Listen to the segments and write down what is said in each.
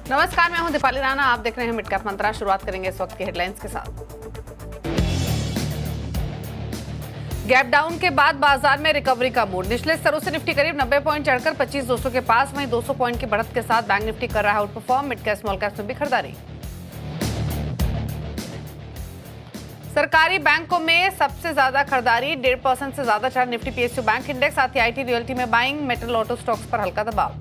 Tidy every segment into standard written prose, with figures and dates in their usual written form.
नमस्कार, मैं हूं दीपाली राणा। आप देख रहे हैं मिड कैप मंत्रा। शुरुआत करेंगे इस वक्त की हेडलाइंस के साथ। गैप डाउन के बाद बाजार में रिकवरी का मूड। निचले स्तरों से निफ्टी करीब 90 पॉइंट चढ़कर 25,200 के पास, वहीं 200 पॉइंट की बढ़त के साथ बैंक निफ्टी कर रहा है out perform. Mid cap small cap में भी खरीदारी। सरकारी बैंकों में सबसे ज्यादा खरीदारी, 1.5% से ज्यादा चढ़ा निफ्टी पीएसयू बैंक इंडेक्स। साथ ही आईटी रियल्टी में बाइंग, मेटल ऑटो स्टॉक्स पर हल्का दबाव।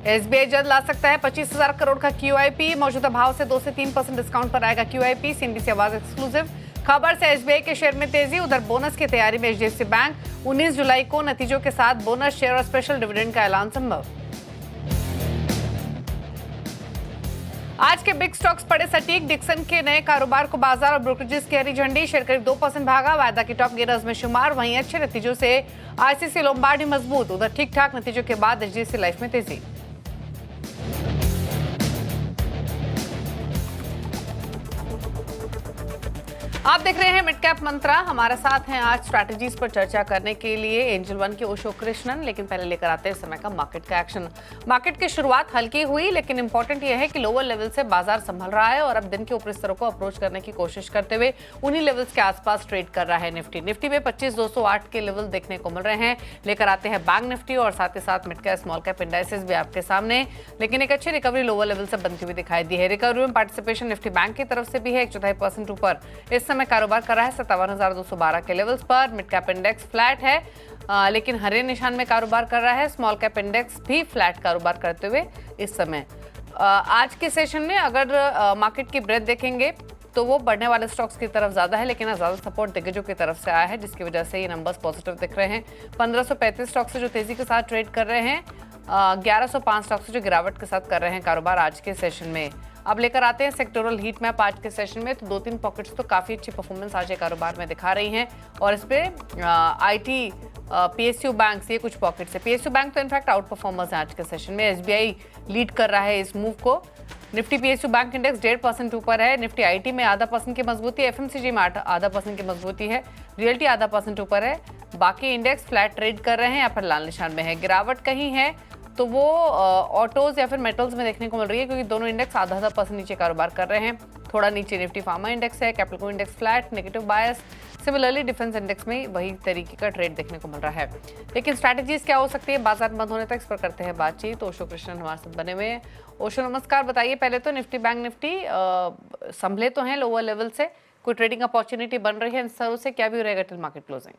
एसबीआई जल्द ला सकता है 25,000 करोड़ का क्यूआईपी। मौजूदा भाव से 2 से 3% डिस्काउंट पर आएगा क्यूआईपी। सीएनबीसी आवाज एक्सक्लूसिव खबर से एसबीआई के शेयर में तेजी। उधर बोनस की तैयारी में एचडीएफसी बैंक। 19 जुलाई को नतीजों के साथ बोनस, शेयर और स्पेशल डिविडेंड का ऐलान संभव। आज के बिग स्टॉक्स पड़े सटीक। डिक्सन के नए कारोबार को बाजार और ब्रोकरेजेस की हरी झंडी। शेयर करीब 2% भागा, वायदा की टॉप गेनर्स में शुमार। वहीं अच्छे नतीजों से आईसीसी लोम्बार्ड मजबूत। उधर ठीक ठाक नतीजों के बाद एचडीएफसी लाइफ में तेजी। आप देख रहे हैं मिड कैप मंत्रा। हमारे साथ हैं आज स्ट्रैटेजीज पर चर्चा करने के लिए एंजल वन के ओशो कृष्णन। लेकिन पहले लेकर आते हैं इस समय का मार्केट का एक्शन। मार्केट की शुरुआत हल्की हुई, लेकिन इंपॉर्टेंट यह है कि लोअर लेवल से बाजार संभल रहा है और अब दिन के ऊपरी स्तरों को अप्रोच करने की कोशिश करते हुए उन्हीं लेवल्स के आसपास ट्रेड कर रहा है निफ्टी में 25,208 के लेवल देखने को मिल रहे हैं। लेकर आते हैं बैंक निफ्टी और साथ ही साथ mid cap small cap indices भी आपके सामने। लेकिन एक अच्छी रिकवरी लोअर लेवल से बनती हुई दिखाई दी है। रिकवरी में पार्टिसिपेशन निफ्टी बैंक की तरफ से भी है, 1/4% ऊपर इस समय कारोबार कर रहा है 57,212 के लेवल्स पर। मिड कैप इंडेक्स फ्लैट है, लेकिन हरे निशान में कारोबार कर रहा है। स्मॉल कैप इंडेक्स भी फ्लैट कारोबार करते हुए इस समय। आज के सेशन में अगर मार्केट की ब्रेथ देखेंगे तो वो बढ़ने वाले स्टॉक्स की तरफ ज्यादा है, लेकिन ज्यादा सपोर्ट दिग्गजों की तरफ से आया है, जिसकी वजह से ये नंबर्स पॉजिटिव दिख रहे हैं। 1535 स्टॉक से जो तेजी के साथ ट्रेड कर रहे हैं, 1105 स्टॉक से जो गिरावट के साथ कर रहे हैं कारोबार आज के सेशन में। अब लेकर आते हैं सेक्टोरल हीट मैप आज के सेशन में। तो 2-3 पॉकेट्स तो काफी अच्छी परफॉर्मेंस आज के कारोबार में दिखा रही हैं और इस पे आईटी, पीएसयू बैंक, ये कुछ पॉकेट्स है। पीएसयू बैंक तो इनफैक्ट आउट परफॉर्मर्स है आज के सेशन में। एसबीआई लीड कर रहा है इस मूव को। निफ्टी पीएसयू बैंक इंडेक्स 1.5% ऊपर है। निफ्टी आईटी में 0.5% की मजबूती, एफएमसीजी में 0.5% की मजबूती है। रियल्टी 0.5% ऊपर है। बाकी इंडेक्स फ्लैट ट्रेड कर रहे हैं या फिर लाल निशान में है। गिरावट कहीं है तो वो ऑटोज या फिर मेटल्स में देखने को मिल रही है, क्योंकि दोनों इंडेक्स 0.5% नीचे कारोबार कर रहे हैं। थोड़ा नीचे निफ्टी फार्मा इंडेक्स है। कैपिटल इंडेक्स फ्लैट, नेगेटिव बायस। सिमिलरली डिफेंस इंडेक्स में वही तरीके का ट्रेड देखने को मिल रहा है। लेकिन स्ट्रैटेजीज क्या हो सकती है बाजार बंद होने तक, इस पर करते हैं बातचीत। ओशो कृष्णन हमारे साथ बने हुए हैं। ओशो नमस्कार, बताइए पहले तो निफ्टी बैंक निफ्टी संभले तो हैं लोअर लेवल से, कोई ट्रेडिंग अपॉर्चुनिटी बन रही है इन स्तरों से, क्या भी रहेगा till market closing?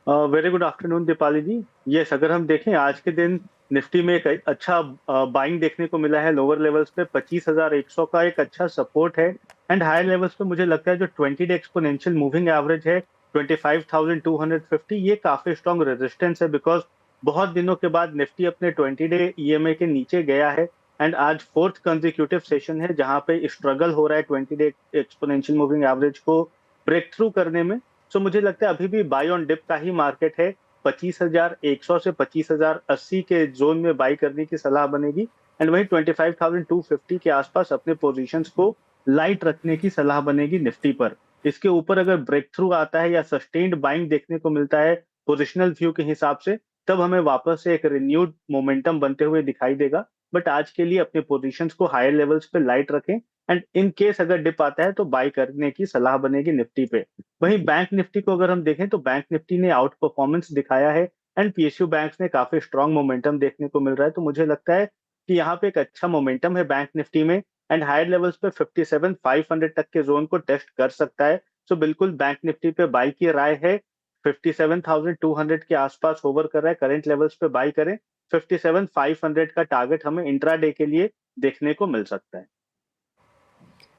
Very good afternoon Deepali ji. Yes, अगर हम देखें आज के दिन निफ्टी में एक अच्छा बाइंग देखने को मिला है। लोअर लेवल्स पे 25,100 का एक अच्छा सपोर्ट है एंड हायर लेवल्स पे मुझे लगता है जो 20 डे एक्सपोनेंशियल मूविंग एवरेज है 25,250, ये काफी स्ट्रॉन्ग रेजिस्टेंस है। बिकॉज बहुत दिनों के बाद निफ्टी अपने 20 डे ईएमए के नीचे गया है एंड आज 4th कंसेक्यूटिव सेशन है जहां पे स्ट्रगल हो रहा है 20 डे एक्सपोनेंशियल मूविंग एवरेज को ब्रेक थ्रू करने में। सो मुझे लगता है अभी भी बाई ऑन डिप का ही मार्केट है। 25,100 से 25,080 के जोन में बाई करने की सलाह बनेगी एंड वहीं 25,250 के आसपास अपने पोजीशंस को लाइट रखने की सलाह बनेगी निफ्टी पर। इसके ऊपर अगर ब्रेक थ्रू आता है या सस्टेन्ड बाइंग देखने को मिलता है पोजिशनल व्यू के हिसाब से, तब हमें वापस से एक रिन्यूड मोमेंटम बनते हुए दिखाई देगा। बट आज के लिए अपने पोजीशंस को हायर लेवल्स पे लाइट रखें एंड इन केस अगर डिप आता है तो बाई करने की सलाह बनेगी निफ्टी पे। वहीं बैंक निफ्टी को अगर हम देखें तो बैंक निफ्टी ने आउट परफॉर्मेंस दिखाया है एंड पीएसयू बैंक्स ने काफी स्ट्रॉन्ग मोमेंटम देखने को मिल रहा है। तो मुझे लगता है कि यहाँ पे एक अच्छा मोमेंटम है बैंक निफ्टी में एंड हायर लेवल्स पे 57,500 तक के जोन को टेस्ट कर सकता है। सो बिल्कुल बैंक निफ्टी पे बाई की राय है। 57,200 के आसपास होवर कर रहा है, करंट लेवल्स पे बाई करें। 57,500 का टारगेट हमें इंट्राडे के लिए देखने को मिल सकता है।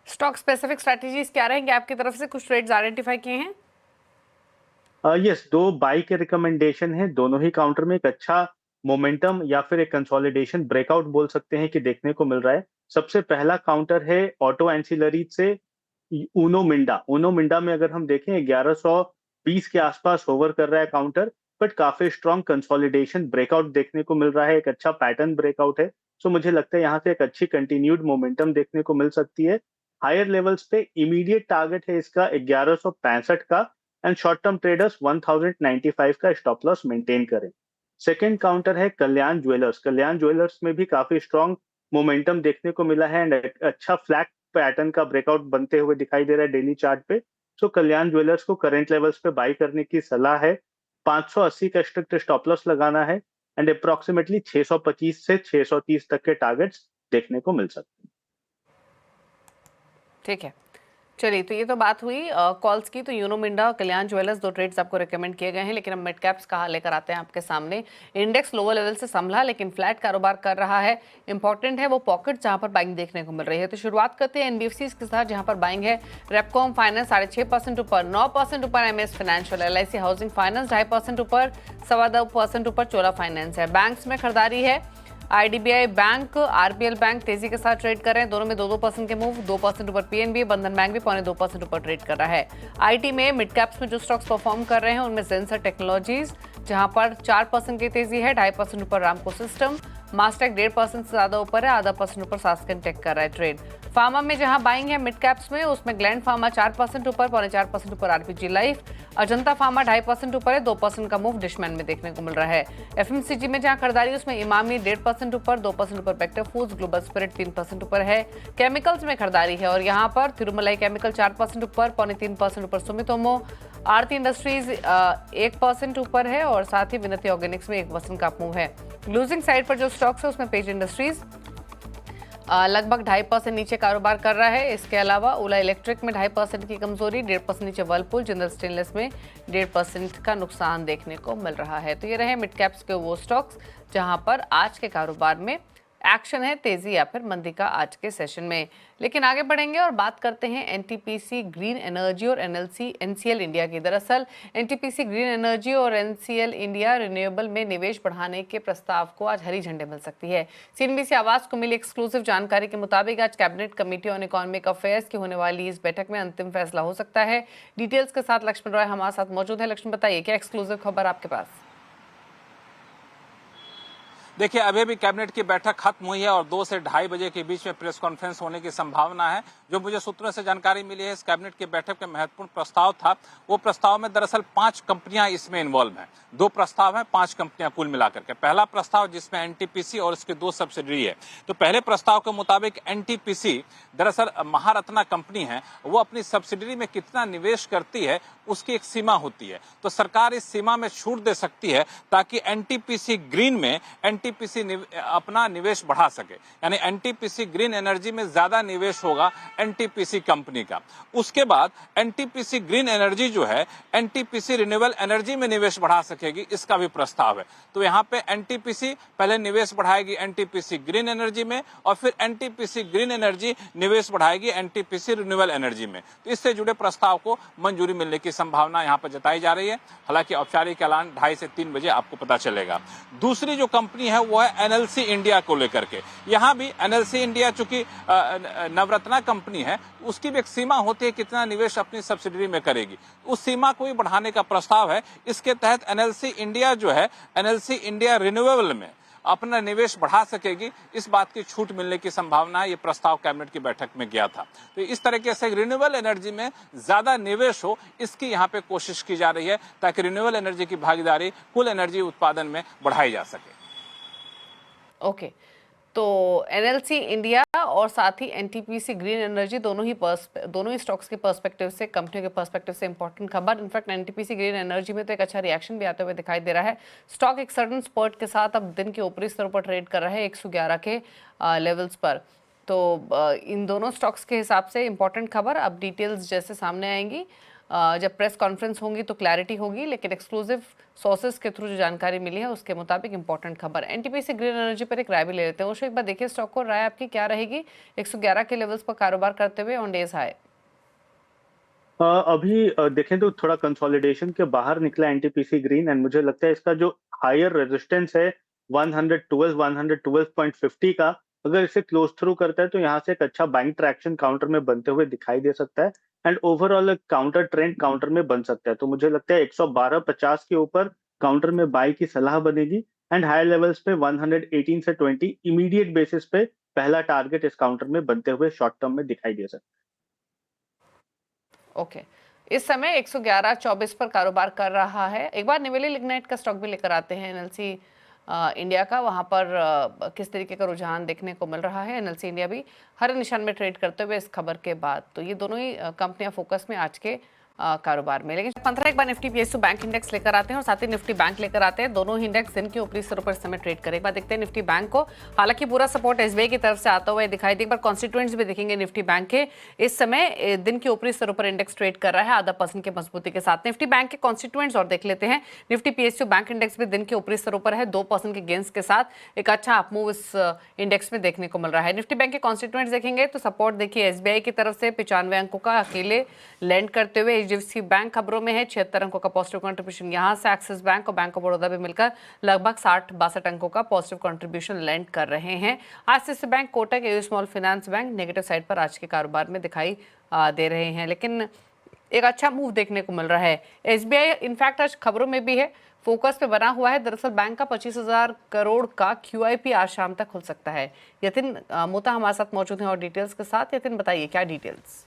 स्टॉक स्पेसिफिक स्ट्रैटेजीज क्या रहेंगे आपकी तरफ से? कुछ ट्रेड्स आइडेंटिफाई किए हैं? यस, 2 बाई के रिकमेंडेशन है। दोनों ही काउंटर में एक अच्छा मोमेंटम या फिर एक कंसोलिडेशन ब्रेकआउट बोल सकते हैं कि देखने को मिल रहा है। सबसे पहला काउंटर है ऑटो एंसिलरी से ऊनो मिंडा में अगर हम देखें 1120 के आसपास होवर कर रहा है काउंटर, बट काफी स्ट्रॉन्ग कंसोलिडेशन ब्रेकआउट देखने को मिल रहा है। एक अच्छा पैटर्न ब्रेकआउट है। सो मुझे लगता है यहाँ से एक अच्छी कंटिन्यूड मोमेंटम देखने को मिल सकती है। हायर लेवल्स पे इमीडिएट टारगेट है इसका 1165 का एंड शॉर्ट टर्म ट्रेडर्स 1095 का स्टॉप लॉस मेंटेन करें। सेकंड काउंटर है कल्याण ज्वेलर्स। कल्याण ज्वेलर्स में भी काफी स्ट्रॉन्ग मोमेंटम देखने को मिला है एंड अच्छा फ्लैट पैटर्न का ब्रेकआउट बनते हुए दिखाई दे रहा है डेली चार्ट पे। सो कल्याण ज्वेलर्स को करंट लेवल्स पे बाई करने की सलाह है। 580 का स्ट्रिक्ट स्टॉप लॉस लगाना है एंड अप्रोक्सीमेटली 625 से 630 तक के टारगेट्स देखने को मिल सकते हैं। ठीक है, चलिए, तो ये तो बात हुई कॉल्स की। तो यूनो मिंडा, कल्याण ज्वेलर्स, दो ट्रेड्स आपको रेकमेंड किए गए हैं, लेकिन अब मिड कैप्स कहाँ लेकर आते हैं आपके सामने। इंडेक्स लोअर लेवल से संभला लेकिन फ्लैट कारोबार कर रहा है। इंपॉर्टेंट है वो पॉकेट जहां पर बाइंग देखने को मिल रही है। तो शुरुआत करते हैं एनबीएफसी के साथ, जहां पर बाइंग है। रेपकॉम फाइनेंस 6.5% ऊपर, 9% ऊपर MS financial, LIC housing finance 2.5% ऊपर, 2.25% ऊपर चोला फाइनेंस है। बैंक्स में खरीदारी है। आईडीबीआई बैंक, आरबीएल बैंक तेजी के साथ ट्रेड कर रहे हैं, दोनों में 2% के मूव। 2% ऊपर पीएनबी, बंधन बैंक भी 0.25% ऊपर ट्रेड कर रहा है। आईटी में मिड कैप्स में जो स्टॉक्स परफॉर्म कर रहे हैं उनमें जेंसर टेक्नोलॉजीज, जहां पर 4% की तेजी है। 2.5% ऊपर रामको सिस्टम, मास्टेक 1.5% से ज्यादा ऊपर है। 0.5% ऊपर सास्केन टेक कर रहा है ट्रेड। फार्मा में जहां बाइंग है मिड कैप्स में, उसमें ग्लैंड फार्मा 4% ऊपर, 0.4% ऊपर आरपीजी लाइफ, अजंता फार्मा 2.5% ऊपर है। 2% का मूव डिशमैन में देखने को मिल रहा है। एफएमसीजी में जहां खरीदारी उसमें इमामी 1.5% ऊपर, 2% ऊपर बेक्टर फूड्स, ग्लोबल स्पिरिट 3% ऊपर है। केमिकल्स में खरीदारी है और यहाँ पर तिरुमलाई केमिकल 4% ऊपर, 3.25% ऊपर सुमितोमो, आरती इंडस्ट्रीज 1% ऊपर है और साथ ही विनती ऑर्गेनिक्स में 1% का मूव है। लूजिंग साइड पर जो स्टॉक्स है उसमें पेज इंडस्ट्रीज लगभग 2.5% नीचे कारोबार कर रहा है। इसके अलावा ओला इलेक्ट्रिक में 2.5% की कमजोरी, 1.5% नीचे वर्लपूल, जिंदल स्टेनलेस में 1.5% का नुकसान देखने को मिल रहा है। तो ये रहे मिड कैप्स के वो स्टॉक्स जहां पर आज के कारोबार में एक्शन है, तेजी या फिर मंदी का आज के सेशन में। लेकिन आगे बढ़ेंगे और बात करते हैं एनटीपीसी ग्रीन एनर्जी और एनसीएल इंडिया की। दरअसल एनटीपीसी ग्रीन एनर्जी और एनसीएल इंडिया रिन्यूएबल में निवेश बढ़ाने के प्रस्ताव को आज हरी झंडी मिल सकती है। सीएनबीसी आवाज को मिली एक्सक्लूसिव जानकारी के मुताबिक आज cabinet committee on economic affairs की होने वाली इस बैठक में अंतिम फैसला हो सकता है। डिटेल्स के साथ लक्ष्मण रॉय हमारे साथ मौजूद है। लक्ष्मण, बताइए क्या एक्सक्लूसिव खबर आपके पास? देखिए, अभी भी कैबिनेट की बैठक खत्म हुई है और 2 से 2:30 बजे के बीच में प्रेस कॉन्फ्रेंस होने की संभावना है। जो मुझे सूत्रों से जानकारी मिली है, इस कैबिनेट की बैठक में महत्वपूर्ण प्रस्ताव था। वो प्रस्ताव में दरअसल 5 कंपनियां इसमें इन्वॉल्व हैं। 2 प्रस्ताव हैं, 5 कंपनियां कुल मिलाकर के। पहला प्रस्ताव जिसमें एनटीपीसी और इसके 2 सब्सिडरी है। तो पहले प्रस्ताव के मुताबिक एनटीपीसी दरअसल महारत्ना कंपनी है, वो अपनी सब्सिडरी में कितना निवेश करती है उसकी एक सीमा होती है। तो सरकार इस सीमा में छूट दे सकती है ताकि एनटीपीसी ग्रीन में एनटीपीसी अपना निवेश बढ़ा सके। यानी एनटीपीसी ग्रीन एनर्जी में ज्यादा निवेश होगा एनटीपीसी कंपनी का। उसके बाद एनटीपीसी ग्रीन एनर्जी जो है एनटीपीसी रिन्यूएबल एनर्जी में निवेश बढ़ा सकेगी, इसका भी प्रस्ताव है। तो यहाँ पे एनटीपीसी पहले निवेश बढ़ाएगी एनटीपीसी ग्रीन एनर्जी में और फिर एनटीपीसी ग्रीन एनर्जी निवेश बढ़ाएगी एनटीपीसी रिन्यूएबल एनर्जी में। तो इससे जुड़े प्रस्ताव को मंजूरी मिलने की संभावना यहाँ पर जताई जा रही है। हालांकि औपचारिक ऐलान 2:30 से 3 बजे आपको पता चलेगा। दूसरी जो कंपनी है वो है एनएलसी इंडिया को लेकर के। यहाँ भी एनएलसी इंडिया चूंकि नवरत्ना कंपनी है, उसकी भी एक सीमा होती है कितना निवेश अपनी सब्सिडरी में करेगी। उस सीमा को भी बढ़ाने का प्रस्ताव है। इसके तहत एनएलसी इंडिया जो है एनएलसी इंडिया रिन्यूएबल में अपना निवेश बढ़ा सकेगी, इस बात की छूट मिलने की संभावना है। ये प्रस्ताव कैबिनेट की बैठक में गया था। तो इस तरीके से रिन्यूएबल एनर्जी में ज्यादा निवेश हो, इसकी यहाँ पे कोशिश की जा रही है ताकि रिन्यूएबल एनर्जी की भागीदारी कुल एनर्जी उत्पादन में बढ़ाई जा सके। ओके, तो एनएलसी इंडिया और साथ ही एनटीपीसी ग्रीन एनर्जी दोनों ही स्टॉक्स के पर्सपेक्टिव से, कंपनियों के पर्सपेक्टिव से इंपॉर्टेंट खबर। इनफैक्ट एनटीपीसी ग्रीन एनर्जी में तो एक अच्छा रिएक्शन भी आते हुए दिखाई दे रहा है। स्टॉक एक सडन स्पर्ट के साथ अब दिन के ऊपरी स्तर पर ट्रेड कर रहा है 111 के लेवल्स पर। तो इन दोनों स्टॉक्स के हिसाब से इंपॉर्टेंट खबर। अब डिटेल्स जैसे सामने आएंगी, जब प्रेस कॉन्फ्रेंस होंगी तो क्लैरिटी होगी, लेकिन एक्सक्लूसिव सोर्सेज के थ्रू जो जानकारी मिली है उसके मुताबिक इंपॉर्टेंट खबर। एनटीपीसी ग्रीन एनर्जी पर एक राय भी ले लेते हैं। वो एक बार देखिए स्टॉक को, राय आपकी क्या रहेगी 111 के लेवल्स पर कारोबार करते हुए ऑन डेज हाई? अभी देखें तो थोड़ा कंसोलिडेशन के बाहर निकला एनटीपीसी ग्रीन एंड मुझे लगता है इसका जो हायर रेजिस्टेंस है 112.50 का, अगर इसे क्लोज थ्रू करता है तो यहाँ से एक अच्छा बाइंग ट्रैक्शन काउंटर में बनते हुए दिखाई दे सकता है एंड ओवरऑल एक काउंटर ट्रेंड काउंटर में बन सकता है। तो मुझे लगता है 112.50 के ऊपर काउंटर में बाई की सलाह बनेगी एंड हायर लेवल्स पे 118 से 20 इमीडिएट बेसिस पे पहला टारगेट इस काउंटर में बनते हुए शॉर्ट टर्म में दिखाई दे सकता है। ओके, इस समय 111.24 पर कारोबार कर रहा है। एक बार निवेली लिग्नाइट का स्टॉक भी लेकर आते हैं, एनएलसी इंडिया का। वहां पर किस तरीके का रुझान देखने को मिल रहा है। एनएलसी इंडिया भी हरे निशान में ट्रेड करते हुए इस खबर के बाद, तो ये दोनों ही कंपनियां फोकस में आज के कारोबार में। लेकिन 15 एक बार निफ्टी पीएसयू बैंक इंडेक्स लेकर आते हैं और साथ ही निफ्टी बैंक लेकर आते हैं। दोनों ही इंडेक्स दिन के ऊपरी स्तरों पर समय ट्रेड करें। एक बार देखते हैं निफ्टी बैंक को। हालांकि पूरा सपोर्ट एसबीआई की तरफ से आता हुआ दिखाई दे। एक बार कॉन्स्टिट्यूएंट्स भी देखेंगे निफ्टी बैंक के। इस समय दिन के ऊपरी स्तरों पर इंडेक्स ट्रेड कर रहा है 0.5% के मजबूती के साथ। निफ्टी बैंक के कॉन्स्टिट्यूएंट्स और देख लेते हैं। निफ्टी पीएसयू बैंक इंडेक्स भी दिन के ऊपरी स्तरों पर है 2% के गेंस के साथ। एक अच्छा अपमूव इस इंडेक्स में देखने को मिल रहा है। निफ्टी बैंक के कॉन्स्टिट्यूएंट्स देखेंगे तो सपोर्ट देखिए एसबीआई की तरफ से 95 अंकों का अकेले लैंड करते हुए। एचडीएफसी बैंक खबरों में है 76 अंकों का पॉजिटिव कंट्रीब्यूशन यहां से। एक्सिस बैंक और बैंक ऑफ बड़ौदा भी मिलकर लगभग 60-62 अंकों का पॉजिटिव कंट्रीब्यूशन लैंड कर रहे हैं। ICICI bank, Kotak, AU small finance bank negative side पर आज के कारोबार में दिखाई दे रहे हैं, लेकिन एक अच्छा मूव देखने को मिल रहा है। एसबीआई इनफैक्ट आज खबरों में भी है, फोकस पे बना हुआ है। दरअसल बैंक का 25,000 करोड़ का क्यूआईपी आज शाम तक खुल सकता है। यतिन मोता हमारे साथ मौजूद हैं और डिटेल्स के साथ। यतिन बताइए क्या डिटेल्स।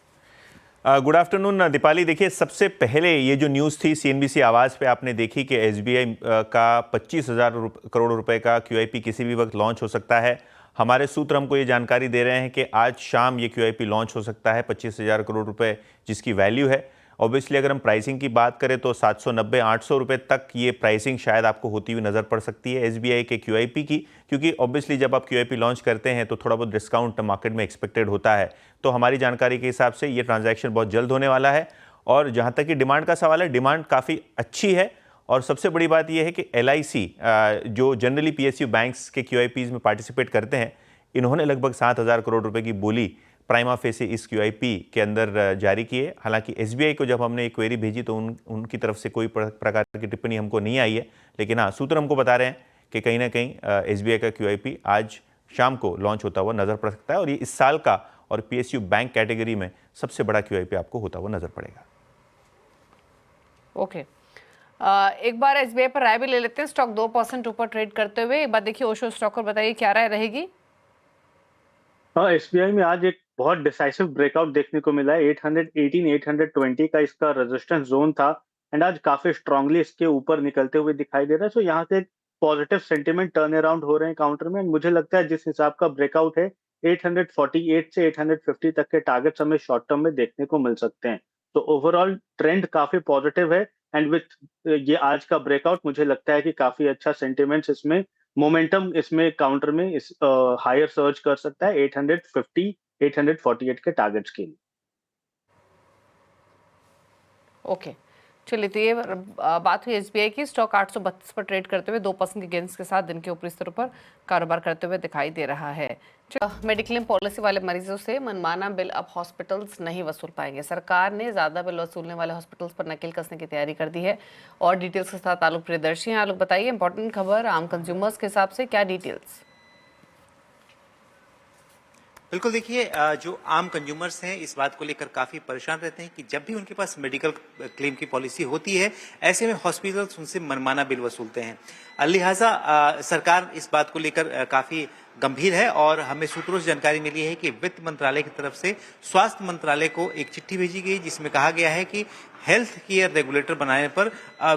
Good afternoon Deepali. देखिए, सबसे पहले ये जो न्यूज़ थी सीएनबीसी आवाज़ पे आपने देखी कि एसबीआई का 25,000 करोड़ रुपए का क्यूआईपी किसी भी वक्त लॉन्च हो सकता है। हमारे सूत्र हमको ये जानकारी दे रहे हैं कि आज शाम ये क्यूआईपी लॉन्च हो सकता है 25,000 करोड़ रुपए जिसकी वैल्यू है। ऑब्वियसली अगर हम प्राइसिंग की बात करें तो 790-800 रुपये तक ये प्राइसिंग शायद आपको होती हुई नज़र पड़ सकती है एसबीआई के क्यूआईपी की, क्योंकि ऑब्वियसली जब आप क्यूआईपी लॉन्च करते हैं तो थोड़ा बहुत डिस्काउंट मार्केट में एक्सपेक्टेड होता है। तो हमारी जानकारी के हिसाब से ये ट्रांजैक्शन बहुत जल्द होने वाला है। और जहाँ तक कि डिमांड का सवाल है, डिमांड काफ़ी अच्छी है। और सबसे बड़ी बात यह है कि एलआईसी जो जनरली पीएसयू बैंक्स के क्यूआईपीज़ में पार्टिसिपेट करते हैं, इन्होंने लगभग 7,000 करोड़ रुपए की बोली प्राइमा फेसी इस क्यूआईपी के अंदर जारी किए। हालांकि एसबीआई को जब हमने एक क्वेरी भेजी तो उनकी तरफ से कोई प्रकार की टिप्पणी हमको नहीं आई है, लेकिन हाँ, सूत्र हमको बता रहे हैं कि कहीं ना कहीं एसबीआई का क्यूआईपी आज शाम को लॉन्च होता हुआ नजर पड़ सकता है और ये इस साल का और पीएसयू बैंक कैटेगरी में सबसे बड़ा क्यूआईपी आपको होता हुआ नजर पड़ेगा। ओके, एक बार एसबीआई पर राय भी ले लेते हैं। स्टॉक 2% ऊपर ट्रेड करते हुए। एक बार देखिए ओशो स्टॉक पर, बताइए क्या राय रहेगी। एसबीआई में आज एक बहुत डिसाइसिव ब्रेकआउट देखने को मिला है। 818, 820 का इसका रेजिस्टेंस जोन था एंड आज काफी स्ट्रांगली इसके ऊपर निकलते हुए दिखाई दे रहा है। सो यहाँ से पॉजिटिव सेंटिमेंट टर्न अराउंड हो रहे हैं काउंटर में। मुझे लगता है जिस हिसाब का ब्रेकआउट है 848 से 850 तक के टारगेट्स हमें शॉर्ट टर्म में देखने को मिल सकते हैं। तो ओवरऑल ट्रेंड काफी पॉजिटिव है एंड विथ ये आज का ब्रेकआउट मुझे लगता है कि काफी अच्छा सेंटिमेंट्स इसमें, मोमेंटम इसमें काउंटर में इस हायर सर्च कर सकता है 850 848 के टारगेट्स के लिए। ओके, चलिए, तो ये बात हुई एसबीआई की। स्टॉक 832 पर ट्रेड करते हुए 2% के गेंस के साथ दिन के ऊपरी स्तरों पर कारोबार करते हुए दिखाई दे रहा है। मेडिक्लेम पॉलिसी वाले मरीजों से मनमाना बिल अब हॉस्पिटल्स नहीं वसूल पाएंगे। सरकार ने ज्यादा बिल वसूलने वाले हॉस्पिटल्स पर नकेल कसने की तैयारी कर दी है। और डिटेल्स के साथ आलोक प्रियदर्शी हैं। आलोक, बताइए इंपॉर्टेंट खबर आम कंज्यूमर्स के हिसाब से क्या डिटेल्स। बिल्कुल, देखिए, जो आम कंज्यूमर्स हैं इस बात को लेकर काफी परेशान रहते हैं कि जब भी उनके पास मेडिकल क्लेम की पॉलिसी होती है, ऐसे में हॉस्पिटल्स उनसे मनमाना बिल वसूलते हैं। लिहाजा सरकार इस बात को लेकर काफी गंभीर है और हमें सूत्रों से जानकारी मिली है कि वित्त मंत्रालय की तरफ से स्वास्थ्य मंत्रालय को एक चिट्ठी भेजी गई जिसमें कहा गया है कि हेल्थ केयर रेगुलेटर बनाने पर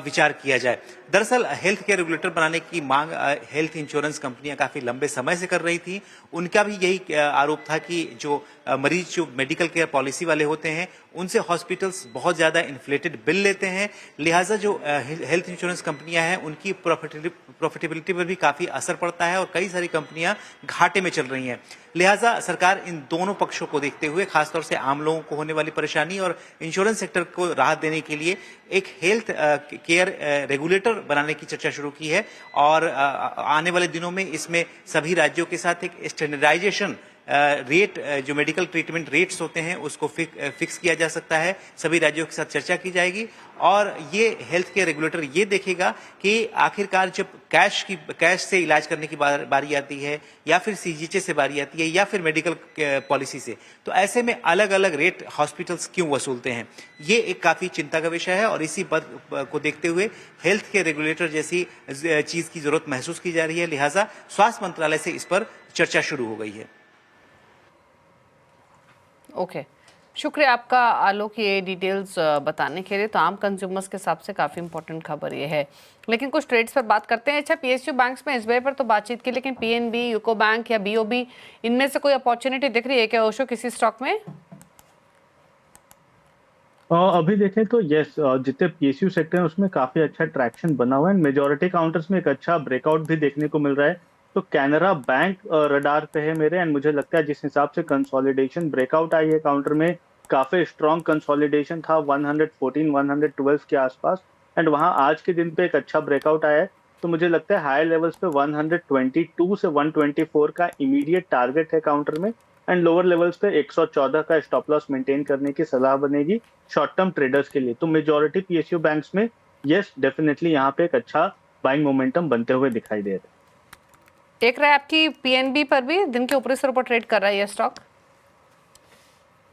विचार किया जाए। दरअसल हेल्थ केयर रेगुलेटर बनाने की मांग हेल्थ इंश्योरेंस कंपनियां काफी लंबे समय से कर रही थी। उनका भी यही आरोप था कि जो मरीज जो मेडिकल केयर पॉलिसी वाले होते हैं उनसे हॉस्पिटल्स बहुत ज्यादा इन्फ्लेटेड बिल लेते हैं। लिहाजा जो हेल्थ इंश्योरेंस कंपनियां हैं उनकी प्रॉफिटेबिलिटी पर भी काफी असर पड़ता है और कई सारी कंपनियां घाटे में चल रही हैं। लिहाजा सरकार इन दोनों पक्षों को देखते हुए, खासतौर से आम लोगों को होने वाली परेशानी और इंश्योरेंस सेक्टर को राहत देने के लिए एक हेल्थ केयर रेगुलेटर बनाने की चर्चा शुरू की है और आने वाले दिनों में इसमें सभी राज्यों के साथ एक स्टैंडर्डाइजेशन रेट, जो मेडिकल ट्रीटमेंट रेट्स होते हैं उसको फिक्स किया जा सकता है। सभी राज्यों के साथ चर्चा की जाएगी और ये हेल्थ केयर रेगुलेटर ये देखेगा कि आखिरकार जब कैश से इलाज करने की बारी आती है या फिर सीजीएचएस से बारी आती है या फिर मेडिकल पॉलिसी से, तो ऐसे में अलग अलग रेट हॉस्पिटल्स क्यों वसूलते हैं, ये एक काफी चिंता का विषय है। और इसी बात को देखते हुए हेल्थ केयर रेगुलेटर जैसी चीज की जरूरत महसूस की जा रही है। लिहाजा स्वास्थ्य मंत्रालय से इस पर चर्चा शुरू हो गई है। ओके, शुक्रिया आपका आलोक, ये डिटेल्स बताने के लिए। तो आम कंज्यूमर्स के हिसाब से काफ़ी इंपॉर्टेंट खबर ये है। लेकिन कुछ ट्रेड्स पर बात करते हैं। अच्छा, पीएसयू बैंक्स में एसबीआई पर तो बातचीत की, लेकिन पीएनबी, यूको बैंक या बीओबी, इनमें से कोई अपॉर्चुनिटी दिख रही है क्या ओशो किसी स्टॉक में? अभी देखें तो यस, जितने पीएसयू सेक्टर हैं उसमें काफी अच्छा ट्रैक्शन बना हुआ है। मेजॉरिटी काउंटर्स में एक अच्छा ब्रेकआउट भी देखने को मिल रहा है। तो कैनरा बैंक रडार पे है मेरे, एंड मुझे लगता है जिस हिसाब से कंसोलिडेशन ब्रेकआउट आई है काउंटर में, काफी स्ट्रॉन्ग कंसोलिडेशन था 114 112 के आसपास, एंड वहां आज के दिन पे एक अच्छा ब्रेकआउट आया है। तो मुझे लगता है हायर लेवल्स पे 122 से 124 का इमीडिएट टारगेट है काउंटर में, एंड लोअर लेवल्स पे 114 का स्टॉप लॉस मेंटेन करने की सलाह बनेगी शॉर्ट टर्म ट्रेडर्स के लिए। तो मेजॉरिटी पीएसयू बैंक्स में यस डेफिनेटली यहाँ पे एक अच्छा बाइंग मोमेंटम बनते हुए दिखाई दे रहा है। देख रहे हैं आपकी पीएनबी पर भी दिन के ऊपरी सिर पर ट्रेड कर रहा है ये स्टॉक।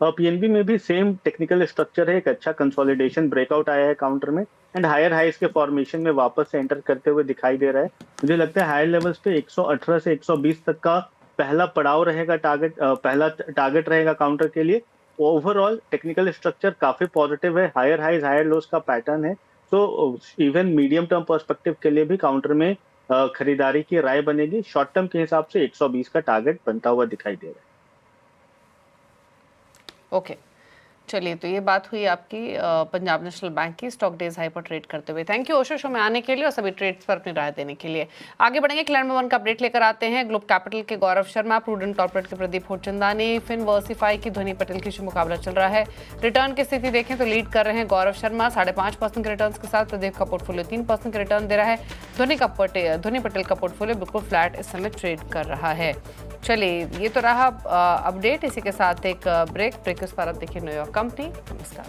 पीएनबी में भी सेम टेक्निकल स्ट्रक्चर है, एक अच्छा कंसोलिडेशन ब्रेकआउट आया है काउंटर में, एंड हायर हाइस के फॉर्मेशन में वापस से एंटर करते हुए दिखाई दे रहा है। मुझे लगता है हायर लेवल्स पे 118 से 120 तक का पहला पड़ाव रहेगा, पहला टारगेट रहेगा काउंटर के लिए। ओवरऑल टेक्निकल स्ट्रक्चर काफी पॉजिटिव है, हायर हाइज हायर लोस का पैटर्न है। तो इवन मीडियम टर्म पर्सपेक्टिव के लिए भी काउंटर में खरीदारी की राय बनेगी। शॉर्ट टर्म के हिसाब से 120 का टारगेट बनता हुआ दिखाई दे रहा है। ओके, चलिए, तो ये बात हुई आपकी पंजाब नेशनल बैंक की स्टॉक डेज हाई पर ट्रेड करते हुए। थैंक यू ओशो शो में आने के लिए और सभी ट्रेड्स पर अपनी राय देने के लिए। आगे बढ़ेंगे, क्लैंड में वन का अपडेट लेकर आते हैं। ग्लोब कैपिटल के गौरव शर्मा, प्रूडेंट कॉर्पोरेट के प्रदीप होचंदानी, फिनवर्सिफाई की ध्वनि पटेल की मुकाबला चल रहा है। रिटर्न की स्थिति देखें तो लीड कर रहे हैं गौरव शर्मा 5.5% के रिटर्न के साथ। प्रदीप का पोर्टफोलियो 3% के रिटर्न दे रहा है। ध्वनि पटेल का पोर्टफोलियो बिल्कुल फ्लैट इस समय ट्रेड कर रहा है। चलिए, ये तो रहा अपडेट। इसी के साथ एक ब्रेक के उस पर आप देखिए न्यूयॉर्क कंपनी। नमस्कार।